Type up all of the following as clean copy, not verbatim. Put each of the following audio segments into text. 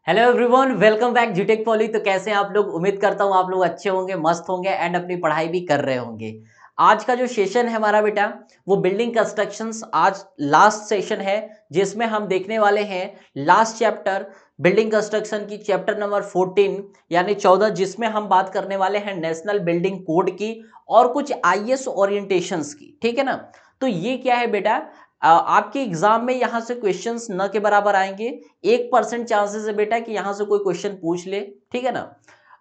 Hello everyone, welcome back जीटेक poly. तो कैसे हैं आप लोग? उम्मीद करता हूं आप लोग अच्छे होंगे, मस्त होंगे एंड अपनी पढ़ाई भी कर रहे होंगे। आज का जो सेशन है हमारा बेटा, वो बिल्डिंग कंस्ट्रक्शंस आज लास्ट सेशन है, जिसमें हम देखने वाले हैं लास्ट चैप्टर बिल्डिंग कंस्ट्रक्शन की, चैप्टर नंबर 14 यानी 14, जिसमें हम बात करने वाले हैं नेशनल बिल्डिंग कोड की और कुछ आईएस ओरिएंटेशंस की। ठीक है ना? तो ये क्या है बेटा, आपके एग्जाम में यहां से क्वेश्चंस न के बराबर आएंगे। 1% चांसेस है बेटा कि यहां से कोई क्वेश्चन पूछ ले, ठीक है ना।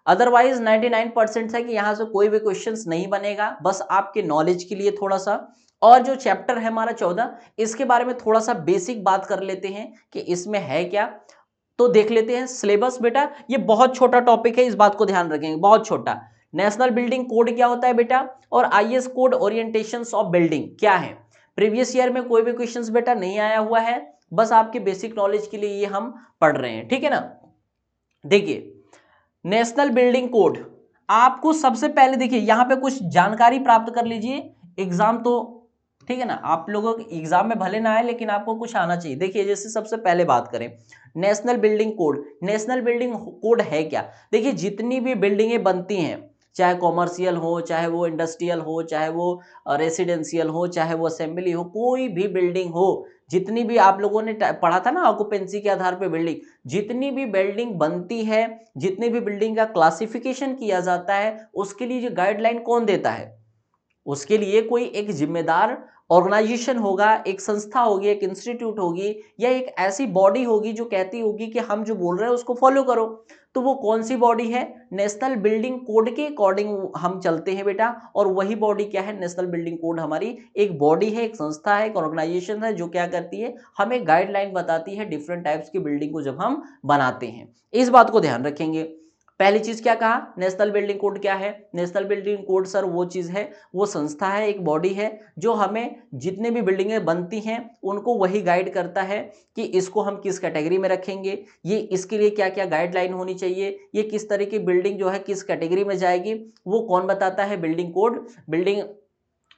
अदरवाइज 99% है कि यहां से कोई भी क्वेश्चंस नहीं बनेगा। बस आपके नॉलेज के लिए थोड़ा सा। और जो चैप्टर है हमारा 14, इसके बारे में थोड़ा सा बेसिक बात कर लेते हैं कि इसमें है क्या। तो देख लेते हैं सिलेबस बेटा। ये बहुत छोटा टॉपिक है, इस बात को ध्यान रखेंगे, बहुत छोटा। नेशनल बिल्डिंग कोड क्या होता है बेटा, और IS code orientations of building क्या है। प्रीवियस ईयर में कोई भी क्वेश्चंस बेटा नहीं आया हुआ है, बस आपके बेसिक नॉलेज के लिए ये हम पढ़ रहे हैं, ठीक है ना। देखिए, नेशनल बिल्डिंग कोड, आपको सबसे पहले देखिए यहां पे कुछ जानकारी प्राप्त कर लीजिए। एग्जाम तो ठीक है ना, आप लोगों के एग्जाम में भले ना आए लेकिन आपको कुछ आना चाहिए। देखिए, जैसे सबसे पहले बात करें national building code. National building code है क्या? देखिए, जितनी भी बिल्डिंगें बनती हैं, चाहे कॉमर्शियल हो, चाहे वो इंडस्ट्रियल हो, चाहे वो रेसिडेंशियल हो, चाहे वो असेंबली हो, कोई भी बिल्डिंग हो, जितनी भी आप लोगों ने पढ़ा था ना ऑक्यूपेंसी के आधार पर बिल्डिंग, जितनी भी बिल्डिंग बनती है, जितनी भी बिल्डिंग का क्लासिफिकेशन किया जाता है, उसके लिए जो गाइडलाइन कौन देता है? उसके लिए कोई एक जिम्मेदार ऑर्गेनाइजेशन होगा, एक संस्था होगी, एक इंस्टीट्यूट होगी, या एक ऐसी बॉडी होगी जो कहती होगी कि हम जो बोल रहे हैं उसको फॉलो करो। तो वो कौन सी बॉडी है? नेशनल बिल्डिंग कोड के अकॉर्डिंग हम चलते हैं बेटा। और वही बॉडी क्या है? नेशनल बिल्डिंग कोड हमारी एक बॉडी है, एक संस्था है, एक ऑर्गेनाइजेशन है, जो क्या करती है, हमें गाइडलाइन बताती है डिफरेंट टाइप्स की बिल्डिंग को जब हम बनाते हैं। इस बात को ध्यान रखेंगे। पहली चीज क्या कहा? नेशनल बिल्डिंग कोड क्या है? नेशनल बिल्डिंग कोड सर वो चीज है, वो संस्था है, एक बॉडी है, जो हमें जितने भी बिल्डिंगें बनती हैं उनको वही गाइड करता है कि इसको हम किस कैटेगरी में रखेंगे, ये इसके लिए क्या क्या गाइडलाइन होनी चाहिए, ये किस तरह की बिल्डिंग जो है किस कैटेगरी में जाएगी, वो कौन बताता है? बिल्डिंग कोड, बिल्डिंग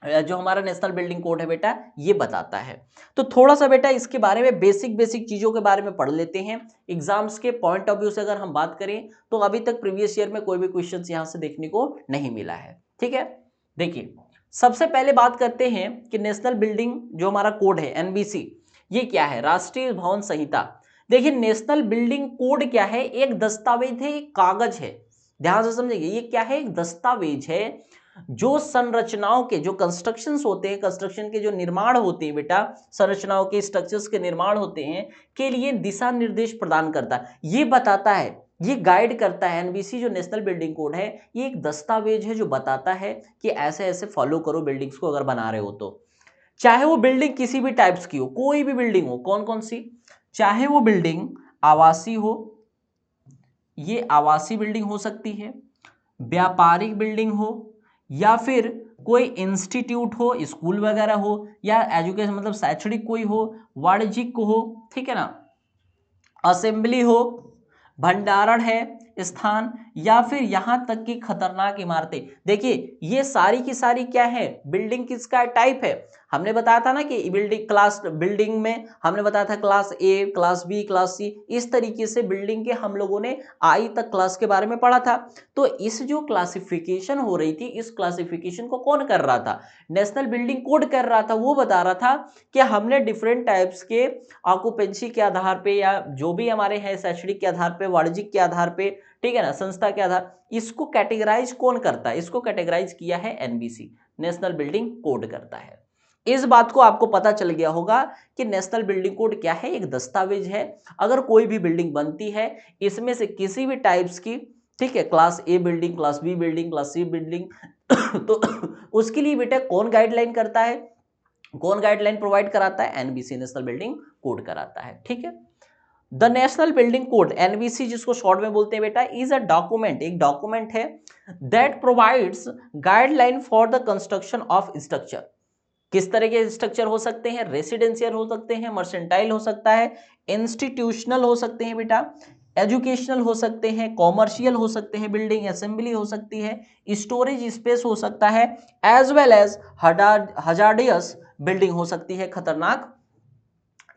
जो हमारा नेशनल बिल्डिंग कोड है बेटा, ये बताता है। तो थोड़ा सा बेटा इसके बारे में बेसिक बेसिक चीजों के बारे में पढ़ लेते हैं। एग्जाम्स के पॉइंट ऑफ व्यू से अगर हम बात करें तो अभी तक प्रीवियस ईयर में कोई भी क्वेश्चन यहां से देखने को नहीं मिला है, ठीक है। देखिए, सबसे पहले बात करते हैं कि नेशनल बिल्डिंग जो हमारा कोड है एनबीसी, ये क्या है? राष्ट्रीय भवन संहिता। देखिए, नेशनल बिल्डिंग कोड क्या है? एक दस्तावेज है, एक कागज है। ध्यान से समझिए, ये क्या है? एक दस्तावेज है जो संरचनाओं के, जो कंस्ट्रक्शंस होते हैं, कंस्ट्रक्शन के जो निर्माण होते हैं बेटा, संरचनाओं के स्ट्रक्चर्स के निर्माण होते हैं, के लिए दिशा निर्देश प्रदान करता है। ये बताता है, ये गाइड करता है। एनबीसी जो नेशनल बिल्डिंग कोड है, ये एक दस्तावेज है जो बताता है कि ऐसे ऐसे फॉलो करो बिल्डिंग्स को अगर बना रहे हो तो। चाहे वो बिल्डिंग किसी भी टाइप्स की हो, कोई भी बिल्डिंग हो, कौन कौन सी? चाहे वो बिल्डिंग आवासीय हो, ये आवासीय बिल्डिंग हो सकती है, व्यापारिक बिल्डिंग हो, या फिर कोई इंस्टीट्यूट हो, स्कूल वगैरह हो, या एजुकेशन मतलब शैक्षणिक कोई हो, वाणिज्यिक हो, ठीक है ना, असेंबली हो, भंडारण है स्थान, या फिर यहां तक कि खतरनाक इमारतें। देखिए, ये सारी की सारी क्या है? बिल्डिंग किसका टाइप है? हमने बताया था ना कि बिल्डिंग क्लास, बिल्डिंग में हमने बताया था class A, class B, class C, इस तरीके से बिल्डिंग के हम लोगों ने आई तक क्लास के बारे में पढ़ा था। तो इस जो क्लासिफिकेशन हो रही थी, इस क्लासिफिकेशन को कौन कर रहा था? नेशनल बिल्डिंग कोड कर रहा था। वो बता रहा था कि हमने डिफरेंट टाइप्स के ऑक्यूपेंसी के आधार पे, या जो भी हमारे हैं शैक्षणिक के आधार पे, वाणिज्यिक के आधार पे, ठीक है ना, संस्था के आधार, इसको कैटेगराइज कौन करता है? इसको कैटेगराइज किया है एनबीसी, नेशनल बिल्डिंग कोड करता है। इस बात को आपको पता चल गया होगा कि नेशनल बिल्डिंग कोड क्या है? एक दस्तावेज है। अगर कोई भी बिल्डिंग बनती है, इसमें से किसी भी टाइप्स की, ठीक है, class A building, class B building, class C building, तो उसके लिए बेटा कौन गाइडलाइन करता है, कौन गाइडलाइन प्रोवाइड कराता है? एनबीसी, नेशनल बिल्डिंग कोड कराता है, ठीक है। The national building code, NBC जिसको शॉर्ट में बोलते हैं बेटा, इज अ डॉक्यूमेंट, एक डॉक्यूमेंट है that provides guideline for the construction of structure. किस तरह के स्ट्रक्चर हो सकते हैं? रेसिडेंशियल हो सकते हैं, मर्सेंटाइल हो सकता है, इंस्टीट्यूशनल हो सकते हैं बेटा, एजुकेशनल हो सकते हैं, कॉमर्शियल हो सकते हैं, बिल्डिंग असेंबली हो सकती है, स्टोरेज स्पेस हो सकता है, as well as hazardous building हो सकती है, खतरनाक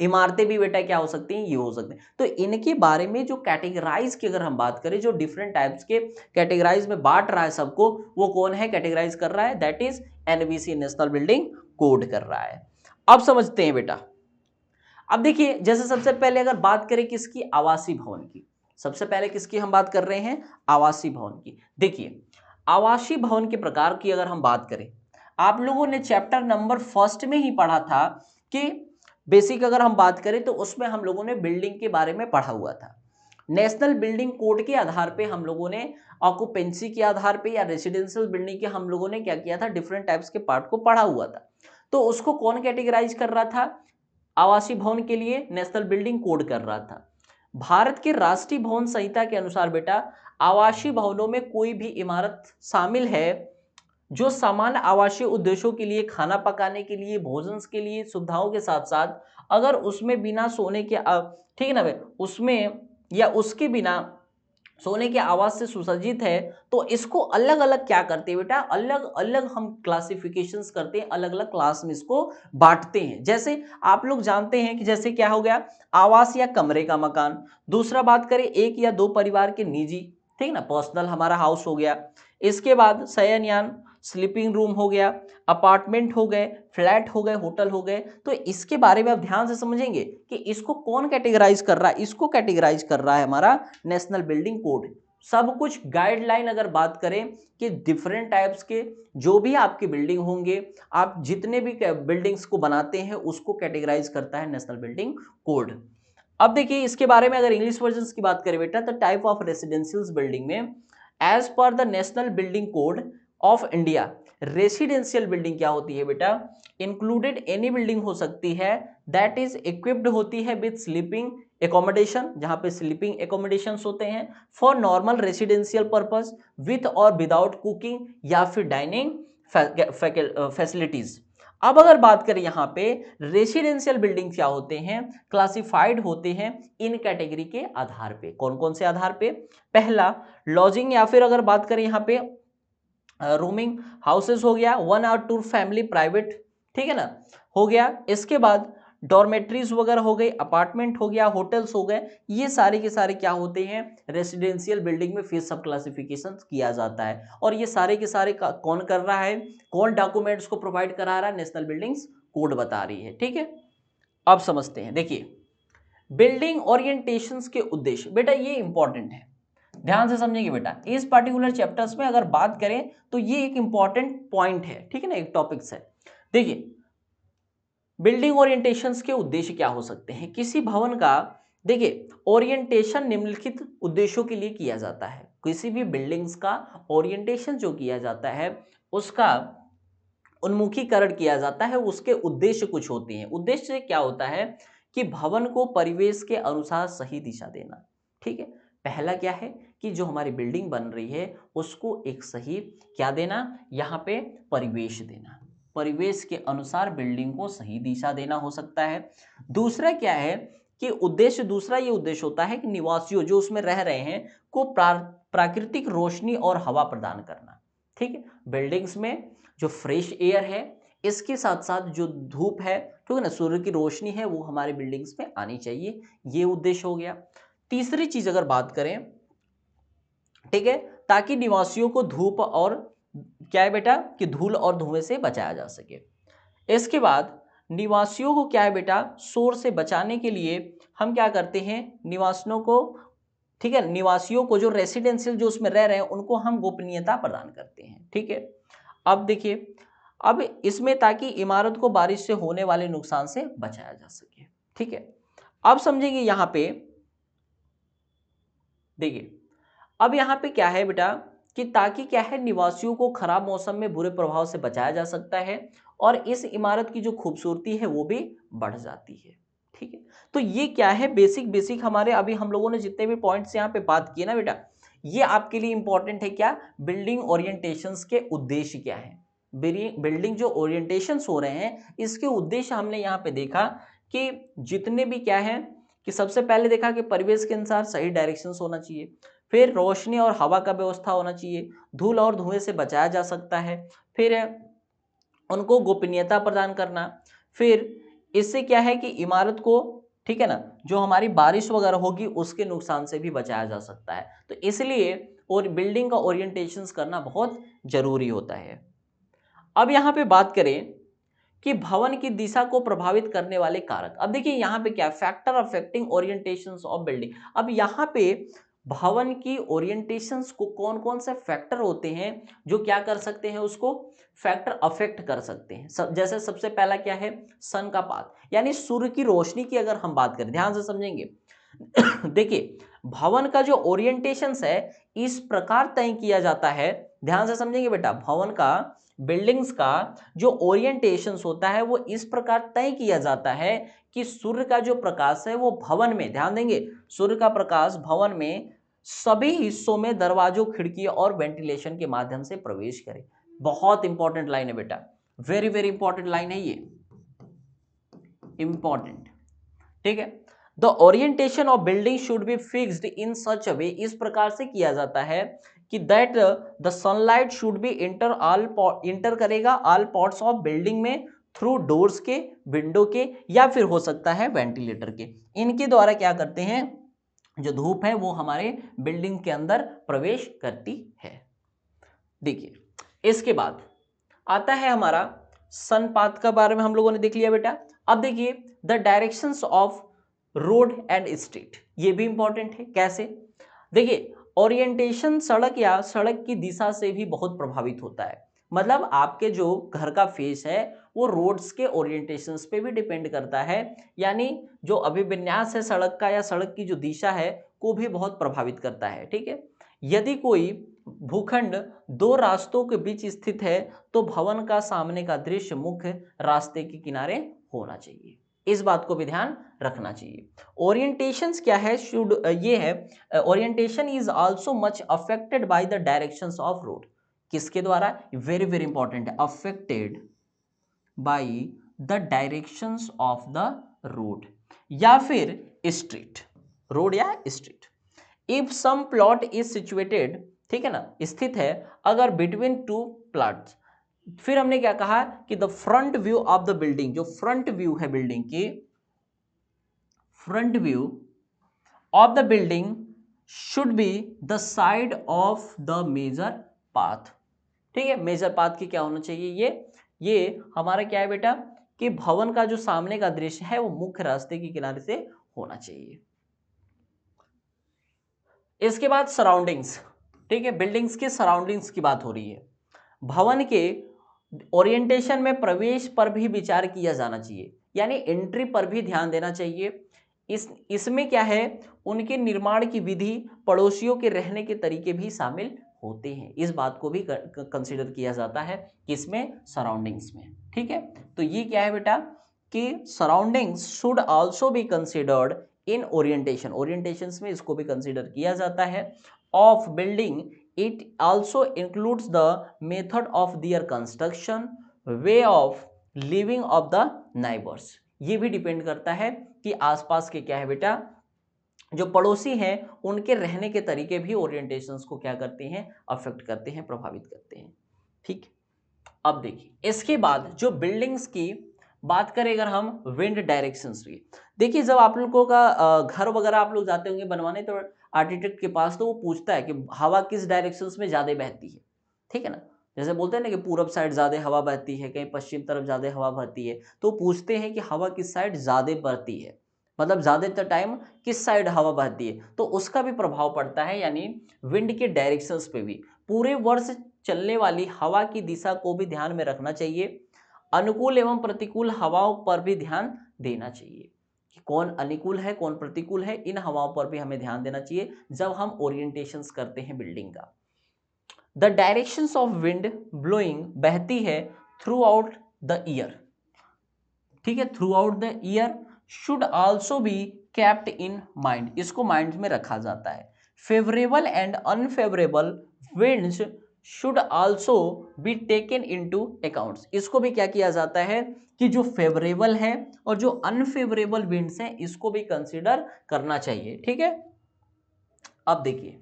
इमारतें भी बेटा क्या हो सकती हैं, ये हो सकते हैं। तो इनके बारे में जो कैटेगराइज की अगर हम बात करें, जो डिफरेंट टाइप्स के कैटेगराइज में बांट रहा है सबको, वो कौन है, कैटेगराइज कर रहा है, that is NBC, national building code कर रहा है। अब समझते हैं बेटा। अब देखिए, जैसे सबसे पहले अगर बात करें किसकी, आवासीय भवन की, सबसे पहले किसकी हम बात कर रहे हैं, आवासीय भवन की। देखिए, आवासीय भवन के प्रकार की अगर हम बात करें, आप लोगों ने चैप्टर नंबर फर्स्ट में ही पढ़ा था कि बेसिक अगर हम बात करें तो उसमें हम लोगों ने बिल्डिंग के बारे में पढ़ा हुआ था। नेशनल बिल्डिंग कोड के आधार पे हम लोगों ने ऑक्यूपेंसी के आधार पे या रेसिडेंशियल बिल्डिंग के हम लोगों ने क्या किया था, डिफरेंट टाइप्स के पार्ट को पढ़ा हुआ था। तो उसको कौन कैटेगराइज कर रहा था, आवासीय भवन के लिए नेशनल बिल्डिंग कोड कर रहा था। भारत के राष्ट्रीय भवन संहिता के अनुसार बेटा, आवासीय भवनों में कोई भी इमारत शामिल है जो सामान्य आवासीय उद्देश्यों के लिए, खाना पकाने के लिए, भोजन के लिए सुविधाओं के साथ साथ अगर उसमें बिना सोने के ठीक है ना भाई, उसमें या उसके बिना सोने के आवास से सुसज्जित है, तो इसको अलग अलग क्या करते हैं बेटा, अलग अलग हम क्लासिफिकेशंस करते हैं, अलग अलग क्लास में इसको बांटते हैं। जैसे आप लोग जानते हैं कि जैसे क्या हो गया, आवास या कमरे का मकान, दूसरा बात करें एक या दो परिवार के निजी, ठीक ना, पर्सनल हमारा हाउस हो गया। इसके बाद शयनयान, स्लीपिंग रूम हो गया, अपार्टमेंट हो गए, फ्लैट हो गए, होटल हो गए। तो इसके बारे में आप ध्यान से समझेंगे कि इसको कौन कैटेगराइज कर रहा है, इसको कैटेगराइज कर रहा है हमारा नेशनल बिल्डिंग कोड। सब कुछ गाइडलाइन अगर बात करें कि डिफरेंट टाइप्स के जो भी आपकी बिल्डिंग होंगे, आप जितने भी बिल्डिंग्स को बनाते हैं उसको कैटेगराइज करता है नेशनल बिल्डिंग कोड। अब देखिए, इसके बारे में अगर इंग्लिश वर्जन की बात करें बेटा, तो टाइप ऑफ रेसिडेंशियल बिल्डिंग में as per the national building code of India, residential building क्या होती है बेटा, इंक्लूडेड एनी बिल्डिंग हो सकती है दैट इज इक्विप्ड होती है विद स्लीपिंग एकोमोडेशन, जहां पे स्लीपिंग एकोमोडेशंस होते हैं, for normal residential purpose, with और विदाउट कुकिंग या फिर डाइनिंग फैसिलिटीज। अब अगर बात करें यहां पे रेसिडेंशियल बिल्डिंग क्या होते हैं, क्लासिफाइड होते हैं इन कैटेगरी के आधार पे। कौन कौन से आधार पे, पहला लॉजिंग, या फिर अगर बात करें यहां पे रूमिंग हाउसेस हो गया, 1 और 2 फैमिली प्राइवेट, ठीक है ना, हो गया। इसके बाद डॉर्मेट्रीज वगैरह हो गई, अपार्टमेंट हो गया, होटल्स हो गए, ये सारे के सारे क्या होते हैं, रेसिडेंशियल बिल्डिंग में फिर सब क्लासिफिकेशन किया जाता है। और ये सारे के सारे कौन कर रहा है, कौन डॉक्यूमेंट्स को प्रोवाइड करा रहा है, नेशनल बिल्डिंग्स कोड बता रही है, ठीक है। अब समझते हैं, देखिए बिल्डिंग ओरिएंटेशंस के उद्देश्य, बेटा ये इंपॉर्टेंट है, ध्यान से समझेंगे बेटा। इस पर्टिकुलर चैप्टर्स में अगर बात करें तो ये एक इंपॉर्टेंट पॉइंट है, ठीक है ना, एक टॉपिक्स है। देखिए, बिल्डिंग ओरिएंटेशंस के उद्देश्य क्या हो सकते हैं किसी भवन का। देखिए, ओरिएंटेशन निम्नलिखित उद्देश्यों के लिए किया जाता है। किसी भी बिल्डिंग्स का ओरिएंटेशन जो किया जाता है, उसका उन्मुखीकरण किया जाता है, उसके उद्देश्य कुछ होते हैं। उद्देश्य क्या होता है कि भवन को परिवेश के अनुसार सही दिशा देना, ठीक है। पहला क्या है कि जो हमारी बिल्डिंग बन रही है उसको एक सही क्या देना, यहाँ पे परिवेश देना, परिवेश के अनुसार बिल्डिंग को सही दिशा देना हो सकता है। दूसरा क्या है कि उद्देश्य, दूसरा ये उद्देश्य होता है कि निवासियों जो उसमें रह रहे हैं को प्राकृतिक रोशनी और हवा प्रदान करना, ठीक है। बिल्डिंग्स में जो फ्रेश एयर है, इसके साथ साथ जो धूप है, ठीक है ना, सूर्य की रोशनी है, वो हमारे बिल्डिंग्स में आनी चाहिए, ये उद्देश्य हो गया। तीसरी चीज अगर बात करें, ठीक है, ताकि निवासियों को धूप और क्या है बेटा कि धूल और धुएं से बचाया जा सके। इसके बाद निवासियों को क्या है बेटा, शोर से बचाने के लिए हम क्या करते हैं, निवासियों को, ठीक है, निवासियों को जो रेसिडेंशियल जो उसमें रह रहे हैं उनको हम गोपनीयता प्रदान करते हैं, ठीक है। अब देखिए, अब इसमें ताकि इमारत को बारिश से होने वाले नुकसान से बचाया जा सके, ठीक है। अब समझेंगे यहां पे, देखिए अब यहां पे क्या है बेटा कि ताकि क्या है, निवासियों को खराब मौसम में बुरे प्रभाव से बचाया जा सकता है और इस इमारत की जो खूबसूरती है वो भी बढ़ जाती है, ठीक है। तो ये क्या है, बेसिक बेसिक हमारे अभी हम लोगों ने जितने भी पॉइंट्स यहाँ पे बात किए ना बेटा, ये आपके लिए इंपॉर्टेंट है। क्या, बिल्डिंग ओरिएंटेशंस के उद्देश्य क्या है, बिल्डिंग जो ओरिएंटेशंस हो रहे हैं इसके उद्देश्य हमने यहाँ पे देखा कि जितने भी क्या है कि सबसे पहले देखा कि परिवेश के अनुसार सही डायरेक्शंस होना चाहिए, फिर रोशनी और हवा का व्यवस्था होना चाहिए, धूल और धुएं से बचाया जा सकता है, फिर उनको गोपनीयता प्रदान करना, फिर इससे क्या है कि इमारत को, ठीक है ना, जो हमारी बारिश वगैरह होगी उसके नुकसान से भी बचाया जा सकता है। तो इसलिए और बिल्डिंग का ओरिएंटेशंस करना बहुत जरूरी होता है। अब यहाँ पे बात करें कि भवन की दिशा को प्रभावित करने वाले कारक। अब देखिए यहाँ पे क्या, factor affecting orientations of building. अब यहाँ पे भवन की ओरिएंटेशंस को कौन कौन से फैक्टर होते हैं जो क्या कर सकते हैं, उसको फैक्टर अफेक्ट कर सकते हैं। जैसे सबसे पहला क्या है, सन का पाथ, यानी सूर्य की रोशनी की अगर हम बात करें, ध्यान से समझेंगे। देखिए भवन का जो ओरिएंटेशंस है इस प्रकार तय किया जाता है, ध्यान से समझेंगे बेटा, भवन का, बिल्डिंग्स का जो ओरिएंटेशंस होता है वो इस प्रकार तय किया जाता है कि सूर्य का जो प्रकाश है वो भवन में, ध्यान देंगे, सूर्य का प्रकाश भवन में सभी हिस्सों में दरवाजों, खिड़कियों और वेंटिलेशन के माध्यम से प्रवेश करे। बहुत इंपॉर्टेंट लाइन है बेटा, वेरी वेरी इंपॉर्टेंट लाइन है ये, इंपॉर्टेंट, ठीक है। The orientation of building should be fixed in such a way, इस प्रकार से किया जाता है कि that the sunlight should be enter करेगा ऑल पार्ट्स ऑफ बिल्डिंग में थ्रू डोर्स के, विंडो के, या फिर हो सकता है वेंटिलेटर के, इनके द्वारा क्या करते हैं, जो धूप है वो हमारे बिल्डिंग के अंदर प्रवेश करती है। देखिए इसके बाद आता है हमारा सनपाथ का बारे में हम लोगों ने देख लिया बेटा। अब देखिए the directions of road and street, ये भी इंपॉर्टेंट है। कैसे, देखिए ओरिएंटेशन सड़क या सड़क की दिशा से भी बहुत प्रभावित होता है। मतलब आपके जो घर का फेस है वो रोड्स के ओरिएंटेशंस पे भी डिपेंड करता है, यानी जो अभिविन्यास है सड़क का या सड़क की जो दिशा है को भी बहुत प्रभावित करता है, ठीक है। यदि कोई भूखंड दो रास्तों के बीच स्थित है तो भवन का सामने का दृश्य मुख्य रास्ते के किनारे होना चाहिए, इस बात को भी ध्यान रखना चाहिए। ओरिएंटेशंस क्या है, शुड ये है, orientation is also much affected by the directions of road, किसके द्वारा, वेरी वेरी इंपॉर्टेंट है, affected by the directions of the road या फिर स्ट्रीट, रोड या street. If some plot is situated, ठीक है ना, स्थित है अगर बिटवीन टू प्लॉट्स, फिर हमने क्या कहा कि the front view of the building, जो फ्रंट व्यू है बिल्डिंग की, front view of the building should be the side of the major path, ठीक है। मेजर पाथ की क्या होना चाहिए, ये हमारा क्या है बेटा कि भवन का जो सामने का दृश्य है वो मुख्य रास्ते के किनारे से होना चाहिए। इसके बाद सराउंडिंग्स, ठीक है, बिल्डिंग्स के सराउंडिंग्स की बात हो रही है। भवन के ओरिएंटेशन में प्रवेश पर भी विचार किया जाना चाहिए, यानी एंट्री पर भी ध्यान देना चाहिए। इसमें क्या है, उनके निर्माण की विधि, पड़ोसियों के रहने के तरीके भी शामिल होते हैं, इस बात को भी कंसीडर किया जाता है किसमें, सराउंडिंग्स में, ठीक है। तो ये क्या है बेटा कि surroundings should also be considered in orientation, orientations में इसको भी कंसीडर किया जाता है। Of building it also includes the method of their construction, way of living of the neighbours, ये भी डिपेंड करता है कि आसपास के क्या है बेटा, जो पड़ोसी हैं उनके रहने के तरीके भी ओरिएंटेशंस को क्या करते हैं, अफेक्ट करते हैं, प्रभावित करते हैं, ठीक। अब देखिए इसके बाद जो बिल्डिंग्स की बात करें अगर हम विंड डायरेक्शंस की, देखिए जब आप लोगों का घर वगैरह आप लोग जाते होंगे बनवाने तो आर्किटेक्ट के पास, तो वो पूछता है कि हवा किस डायरेक्शंस में ज़्यादा बहती है, ठीक है ना। जैसे बोलते हैं ना कि पूरब साइड ज़्यादा हवा बहती है, कहीं पश्चिम तरफ ज़्यादा हवा बहती है, तो पूछते हैं कि हवा किस साइड ज़्यादा बहती है, मतलब ज़्यादातर टाइम किस साइड हवा बहती है, तो उसका भी प्रभाव पड़ता है, यानी विंड के डायरेक्शंस पे भी। पूरे वर्ष चलने वाली हवा की दिशा को भी ध्यान में रखना चाहिए। अनुकूल एवं प्रतिकूल हवाओं पर भी ध्यान देना चाहिए कि कौन अनुकूल है कौन प्रतिकूल है, इन हवाओं पर भी हमें ध्यान देना चाहिए जब हम ओरिएंटेशंस करते हैं बिल्डिंग का। The directions of wind blowing, बहती है थ्रू आउट द ईयर, ठीक है, through out the year should also be kept in mind, इसको माइंड में रखा जाता है। Favourable and unfavourable winds should also be taken into accounts, इसको भी क्या किया जाता है कि जो फेवरेबल है और जो अनफेवरेबल विंड्स हैं इसको भी कंसीडर करना चाहिए, ठीक है। अब देखिए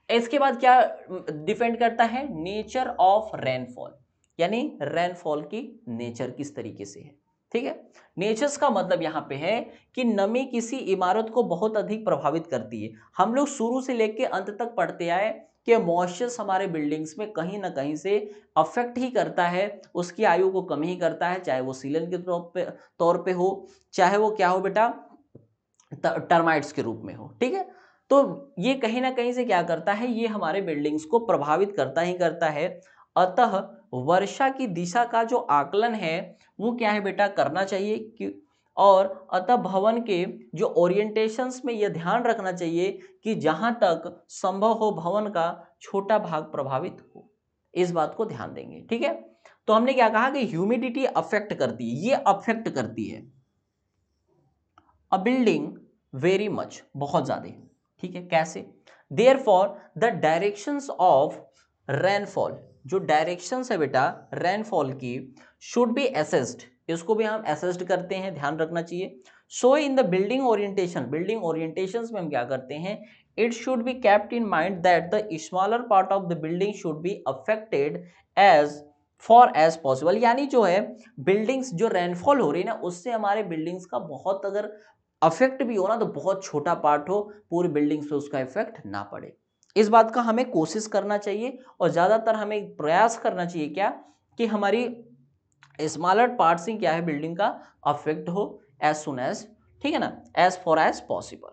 इसके बाद क्या डिपेंड करता है, नेचर ऑफ रेनफॉल, यानी रेनफॉल की नेचर किस तरीके से है, ठीक है। नेचर्स का मतलब यहाँ पे है कि नमी किसी इमारत को बहुत अधिक प्रभावित करती है। हम लोग शुरू से लेके अंत तक पढ़ते आए कि मॉइस्चर हमारे बिल्डिंग्स में कहीं ना कहीं से अफेक्ट ही करता है, उसकी आयु को कम ही करता है, चाहे वो सीलन के तौर पे हो, चाहे वो क्या हो बेटा, टर्माइट्स के रूप में हो। ठीक है, तो ये कहीं ना कहीं से क्या करता है, ये हमारे बिल्डिंग्स को प्रभावित करता ही करता है। अतः वर्षा की दिशा का जो आकलन है वो क्या है बेटा, करना चाहिए कि, और अतः भवन के जो ओरिएंटेशंस में यह ध्यान रखना चाहिए कि जहां तक संभव हो भवन का छोटा भाग प्रभावित हो, इस बात को ध्यान देंगे। ठीक है, तो हमने क्या कहा कि ह्यूमिडिटी अफेक्ट करती है, ये अफेक्ट करती है अ बिल्डिंग वेरी मच, बहुत ज्यादा। ठीक है, कैसे? Therefore the directions of rainfall, जो डायरेक्शंस है बेटा रेनफॉल की, शुड बी असेस्ड, इसको भी हम असेस्ड करते हैं, ध्यान रखना चाहिए। So in the building orientation, building orientations में हम क्या करते हैं, it should be kept in mind that the smaller part of the building should be affected as far as possible, यानी जो है बिल्डिंग्स जो रेनफॉल हो रही है ना, उससे हमारे बिल्डिंग्स का बहुत अगर अफेक्ट भी हो ना तो बहुत छोटा पार्ट हो, पूरी बिल्डिंग्स पे उसका इफेक्ट ना पड़े। इस बात का हमें कोशिश करना चाहिए और ज्यादातर हमें प्रयास करना चाहिए क्या, कि हमारी स्मॉलर पार्ट्स ही क्या है बिल्डिंग का अफेक्ट हो एज सुन एज, ठीक है ना, एज फॉर एज पॉसिबल।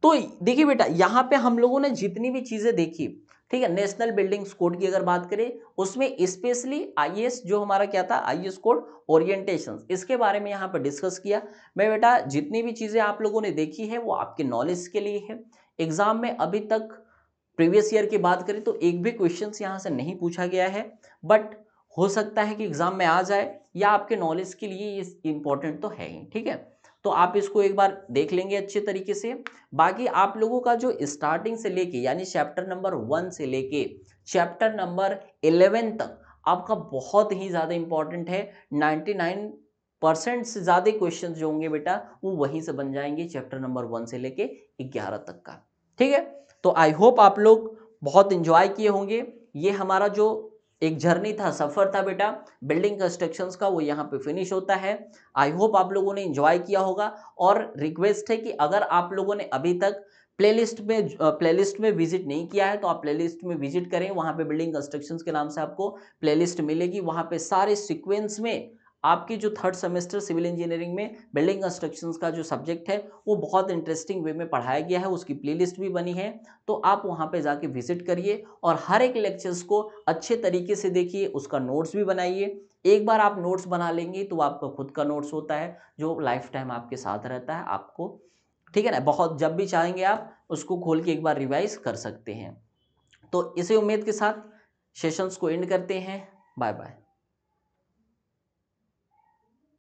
तो देखिए बेटा, यहां पे हम लोगों ने जितनी भी चीजें देखी, ठीक है, नेशनल बिल्डिंग्स कोड की अगर बात करें, उसमें स्पेशली आईएस जो हमारा क्या था, आईएस कोड ओरिएंटेशंस, इसके बारे में यहां पर डिस्कस किया। मैं बेटा जितनी भी चीजें आप लोगों ने देखी है वो आपके नॉलेज के लिए है। एग्जाम में अभी तक प्रीवियस ईयर की बात करें तो एक भी क्वेश्चन यहां से नहीं पूछा गया है, बट हो सकता है कि एग्जाम में आ जाए, या आपके नॉलेज के लिए ये इंपॉर्टेंट तो है ही। ठीक है, तो आप इसको एक बार देख लेंगे अच्छे तरीके से। बाकी आप लोगों का जो स्टार्टिंग से लेके यानी चैप्टर नंबर 1 से लेके चैप्टर नंबर 11 तक आपका बहुत ही ज़्यादा इंपॉर्टेंट है। 99% से ज़्यादा क्वेश्चन जो होंगे बेटा वो वहीं से बन जाएंगे, चैप्टर नंबर 1 से लेके 11 तक का। ठीक है, तो आई होप आप लोग बहुत इंजॉय किए होंगे। ये हमारा जो एक जर्नी था, सफर था बेटा बिल्डिंग कंस्ट्रक्शंस का, वो यहाँ पे फिनिश होता है। आई होप आप लोगों ने एंजॉय किया होगा। और रिक्वेस्ट है कि अगर आप लोगों ने अभी तक प्लेलिस्ट में विजिट नहीं किया है तो आप प्लेलिस्ट में विजिट करें, वहां पे बिल्डिंग कंस्ट्रक्शंस के नाम से आपको प्लेलिस्ट मिलेगी। वहां पे सारे सीक्वेंस में आपकी जो थर्ड सेमेस्टर सिविल इंजीनियरिंग में बिल्डिंग कंस्ट्रक्शंस का जो सब्जेक्ट है वो बहुत इंटरेस्टिंग वे में पढ़ाया गया है, उसकी प्लेलिस्ट भी बनी है। तो आप वहां पे जाके विजिट करिए और हर एक लेक्चर्स को अच्छे तरीके से देखिए, उसका नोट्स भी बनाइए। एक बार आप नोट्स बना लेंगे तो आपका खुद का नोट्स होता है जो लाइफ टाइम आपके साथ रहता है आपको, ठीक है ना, बहुत जब भी चाहेंगे आप उसको खोल के एक बार रिवाइज कर सकते हैं। तो इसी उम्मीद के साथ सेशंस को एंड करते हैं। Bye bye.